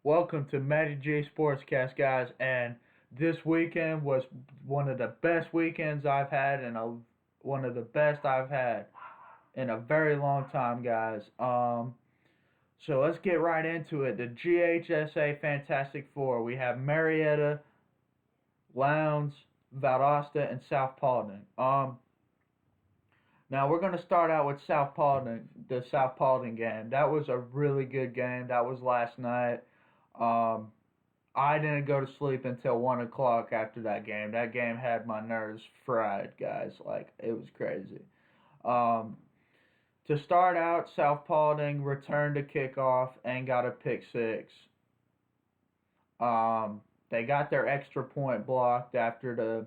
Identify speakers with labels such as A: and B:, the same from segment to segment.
A: Welcome to Matty J Sportscast, guys. And this weekend was one of the best weekends I've had, and one of the best I've had in a very long time, guys. So let's get right into it. The GHSA Fantastic Four. We have Marietta, Lowndes, Valdosta, and South Paulding. Now we're gonna start out with South Paulding, the South Paulding game. That was a really good game. That was last night. Um, I didn't go to sleep until 1 o'clock after that game. That game had my nerves fried, guys. Like it was crazy. Um, to start out, South Paulding returned to kickoff and got a pick six. They got their extra point blocked after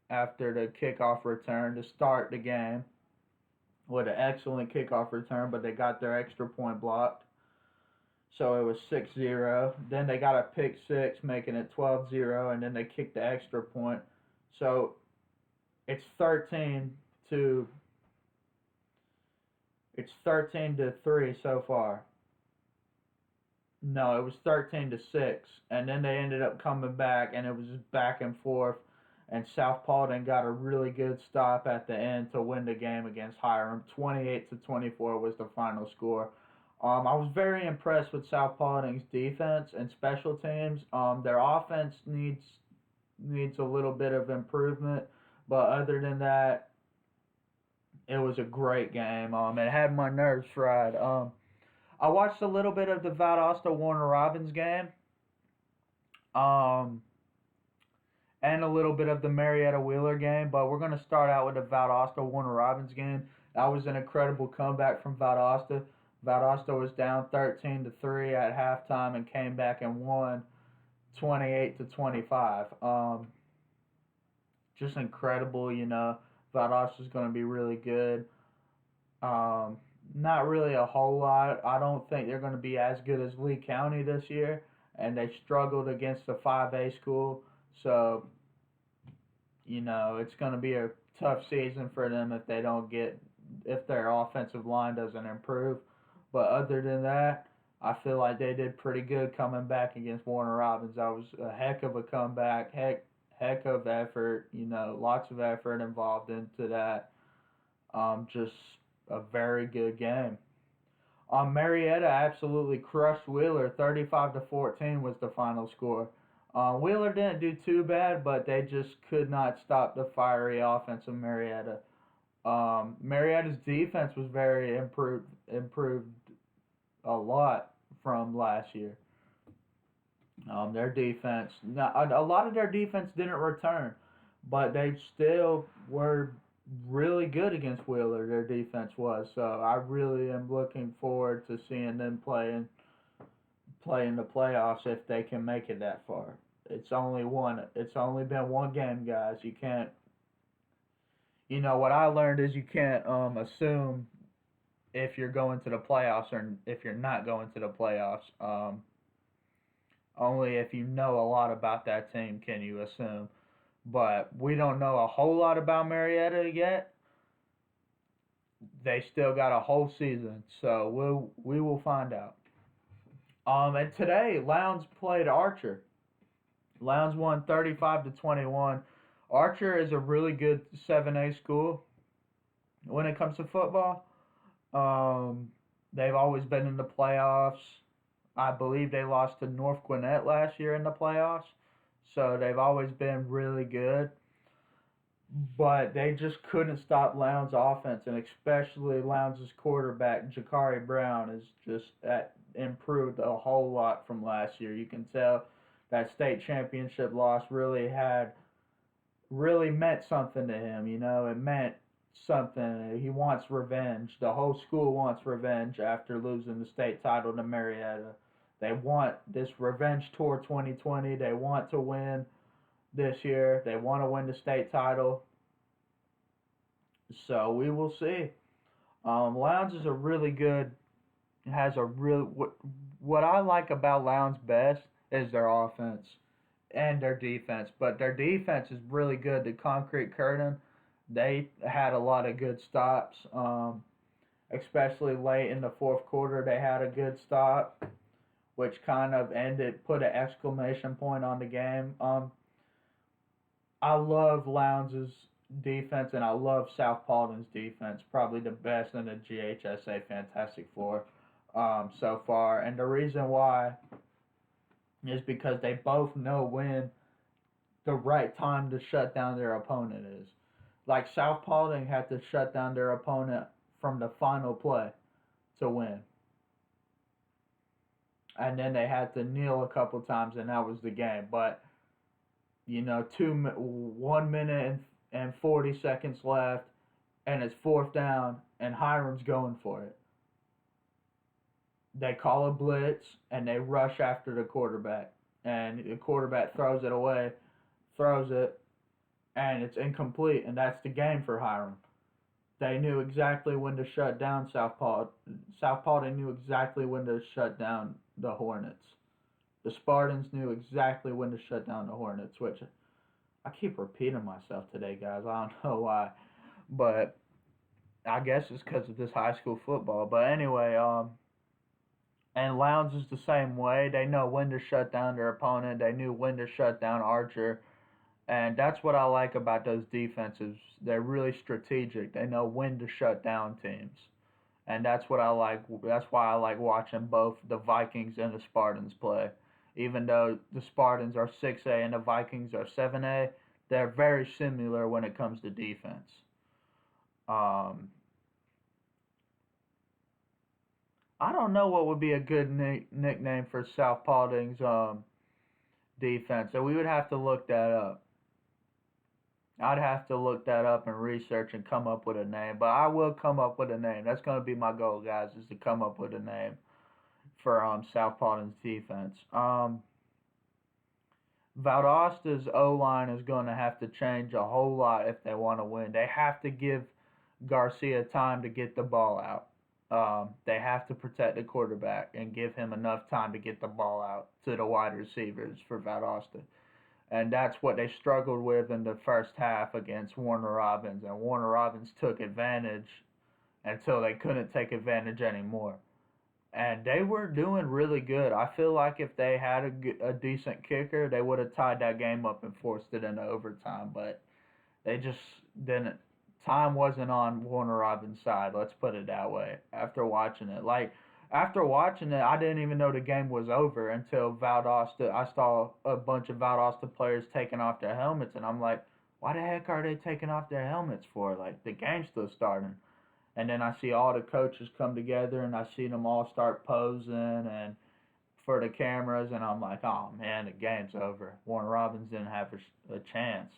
A: the kickoff return to start the game with an excellent kickoff return, but they got their extra point blocked. So it was 6-0. Then they got a pick six, making it 12-0, and then they kicked the extra point. So it's 13-3 so far. No, it was 13-6, and then they ended up coming back, and it was just back and forth. And South Paulding got a really good stop at the end to win the game against Hiram. 28-24 was the final score. I was very impressed with South Paulding's defense and special teams. Their offense needs a little bit of improvement, but other than that, it was a great game. It had my nerves fried. I watched a little bit of the Valdosta Warner Robins game, and a little bit of the Marietta Wheeler game, but we're gonna start out with the Valdosta Warner Robins game. That was an incredible comeback from Valdosta. Valdosta was down 13-3 at halftime and came back and won 28-25. Just incredible, Valdosta's going to be really good. Not really a whole lot. I don't think they're going to be as good as Lee County this year, and they struggled against the 5A school. So, it's going to be a tough season for them if their offensive line doesn't improve. But other than that, I feel like they did pretty good coming back against Warner Robins. That was a heck of a comeback, heck of effort, lots of effort involved into that. Just a very good game. Marietta absolutely crushed Wheeler. 35-14 was the final score. Wheeler didn't do too bad, but they just could not stop the fiery offense of Marietta. Marietta's defense was very improved a lot from last year. Their defense, a lot of their defense didn't return, but they still were really good against Wheeler. Their defense was, so I really am looking forward to seeing them play in the playoffs if they can make it that far. It's only been one game, guys. You can't. What I learned is you can't assume if you're going to the playoffs or if you're not going to the playoffs. Only if you know a lot about that team can you assume. But we don't know a whole lot about Marietta yet. They still got a whole season, so we will find out. And today, Lowndes played Archer. Lowndes won 35-21. Archer is a really good 7A school when it comes to football. They've always been in the playoffs. I believe they lost to North Gwinnett last year in the playoffs. So they've always been really good. But they just couldn't stop Lowndes' offense, and especially Lowndes' quarterback, Jakari Brown, is just improved a whole lot from last year. You can tell that state championship loss really meant something to him. It meant something. He wants revenge. The whole school wants revenge after losing the state title to Marietta. They want this revenge tour 2020. They want to win this year. They want to win the state title. So we will see. Lowndes is what I like about Lowndes best is their offense and their defense. But their defense is really good. The Concrete Curtain, they had a lot of good stops. Especially late in the fourth quarter, they had a good stop which kind of put an exclamation point on the game. I love Lowndes' defense, and I love South Paulding's defense. Probably the best in the GHSA Fantastic Four so far. And the reason why is because they both know when the right time to shut down their opponent is. Like South Paulding had to shut down their opponent from the final play to win. And then they had to kneel a couple times, and that was the game. But 1 minute and 40 seconds left, and it's fourth down, and Hiram's going for it. They call a blitz, and they rush after the quarterback, and the quarterback throws it away, and it's incomplete, and that's the game for Hiram. They knew exactly when to shut down South Paulding. South Paulding knew exactly when to shut down the Hornets. The Spartans knew exactly when to shut down the Hornets, which I keep repeating myself today, guys. I don't know why, but I guess it's because of this high school football. But anyway, and Lowndes is the same way. They know when to shut down their opponent. They knew when to shut down Archer. And that's what I like about those defenses. They're really strategic. They know when to shut down teams. And that's what I like. That's why I like watching both the Vikings and the Spartans play. Even though the Spartans are 6A and the Vikings are 7A, they're very similar when it comes to defense. I don't know what would be a good nickname for South Paulding's defense, so we would have to look that up. I'd have to look that up and research and come up with a name, but I will come up with a name. That's going to be my goal, guys, is to come up with a name for South Paulding's defense. Valdosta's O-line is going to have to change a whole lot if they want to win. They have to give Ghsa time to get the ball out. They have to protect the quarterback and give him enough time to get the ball out to the wide receivers for Valdosta. And that's what they struggled with in the first half against Warner Robins. And Warner Robins took advantage until they couldn't take advantage anymore. And they were doing really good. I feel like if they had a decent kicker, they would have tied that game up and forced it into overtime. But they just didn't. Time wasn't on Warner Robins' side, let's put it that way, after watching it. After watching it, I didn't even know the game was over until Valdosta. I saw a bunch of Valdosta players taking off their helmets, and I'm like, why the heck are they taking off their helmets for? Like, the game's still starting. And then I see all the coaches come together, and I see them all start posing and for the cameras, and I'm like, oh, man, the game's over. Warner Robins didn't have a chance.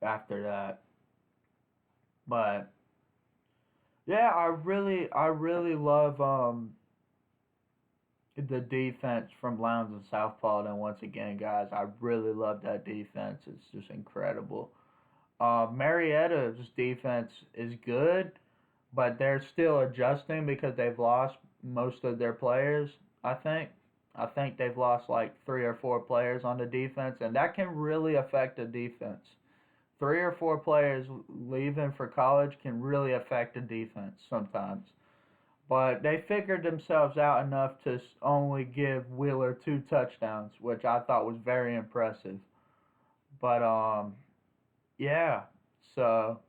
A: After that. But yeah, I really love the defense from Lowndes and South Paulding. Once again, guys, I really love that defense. It's just incredible. Marietta's defense is good, but they're still adjusting because they've lost most of their players, I think. I think they've lost like 3 or 4 players on the defense, and that can really affect the defense. 3 or 4 players leaving for college can really affect the defense sometimes. But they figured themselves out enough to only give Wheeler 2 touchdowns, which I thought was very impressive. But, yeah, so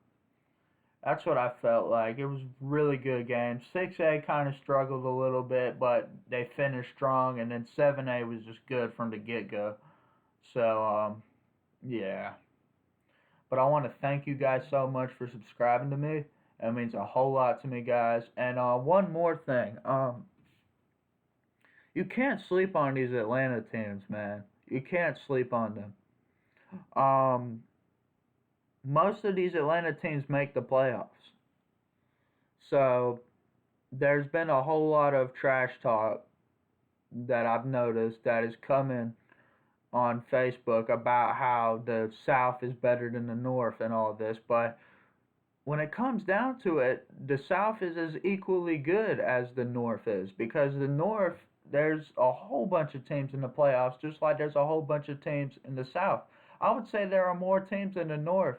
A: that's what I felt like. It was a really good game. 6A kind of struggled a little bit, but they finished strong, and then 7A was just good from the get-go. So, yeah. But I want to thank you guys so much for subscribing to me. It means a whole lot to me, guys. And one more thing. You can't sleep on these Atlanta teams, man. You can't sleep on them. Most of these Atlanta teams make the playoffs. So there's been a whole lot of trash talk that I've noticed that is coming on Facebook about how the South is better than the North and all this, but when it comes down to it, the South is as equally good as the North is, because the North, there's a whole bunch of teams in the playoffs, just like there's a whole bunch of teams in the South. I would say there are more teams in the North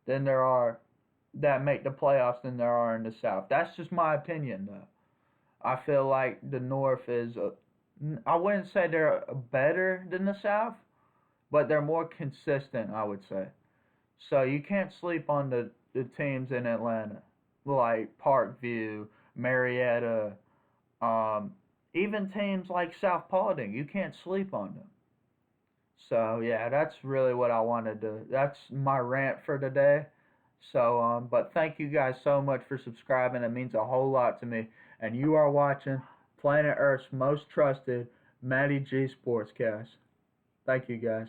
A: than there are that make the playoffs than there are in the South. That's just my opinion, though. I feel like the North is, I wouldn't say they're better than the South, but they're more consistent, I would say. So you can't sleep on the teams in Atlanta, like Parkview, Marietta, um, even teams like South Paulding. You can't sleep on them. So yeah, that's really what I wanted to. That's my rant for today. So but thank you guys so much for subscribing. It means a whole lot to me. And you are watching Planet Earth's most trusted Matty G Sportscast. Thank you guys.